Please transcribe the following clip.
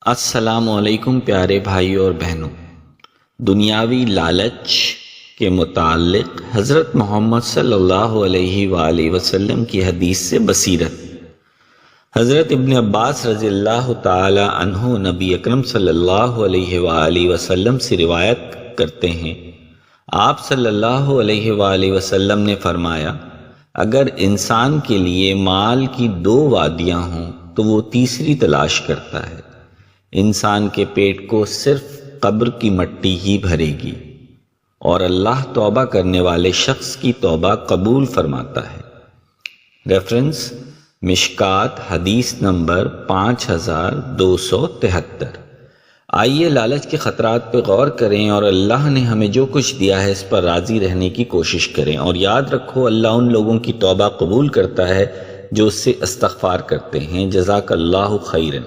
अस्सलामुअलैकुम प्यारे भाई और बहनों। दुनियावी लालच के मुताल्लिक़ हज़रत मोहम्मद सल्लल्लाहु अलैहि वसल्लम की हदीस से बसीरत। हज़रत इब्न अब्बास रज़ियल्लाहु ताला अन्हु नबी अकरम सल्लल्लाहु अलैहि वसल्लम से रिवायत करते हैं, आप सल्लल्लाहु अलैहि वसल्लम ने फरमाया, अगर इंसान के लिए माल की दो वादियाँ हों तो वो तीसरी तलाश करता है। इंसान के पेट को सिर्फ कब्र की मिट्टी ही भरेगी और अल्लाह तौबा करने वाले शख्स की तौबा कबूल फरमाता है। रेफरेंस मिशकात हदीस नंबर 5273। आइए लालच के ख़तरात पर गौर करें और अल्लाह ने हमें जो कुछ दिया है इस पर राज़ी रहने की कोशिश करें। और याद रखो, अल्लाह उन लोगों की तौबा कबूल करता है जो उससे इस्तग़फ़ार करते हैं। जज़ाकल्लाहु खैरन।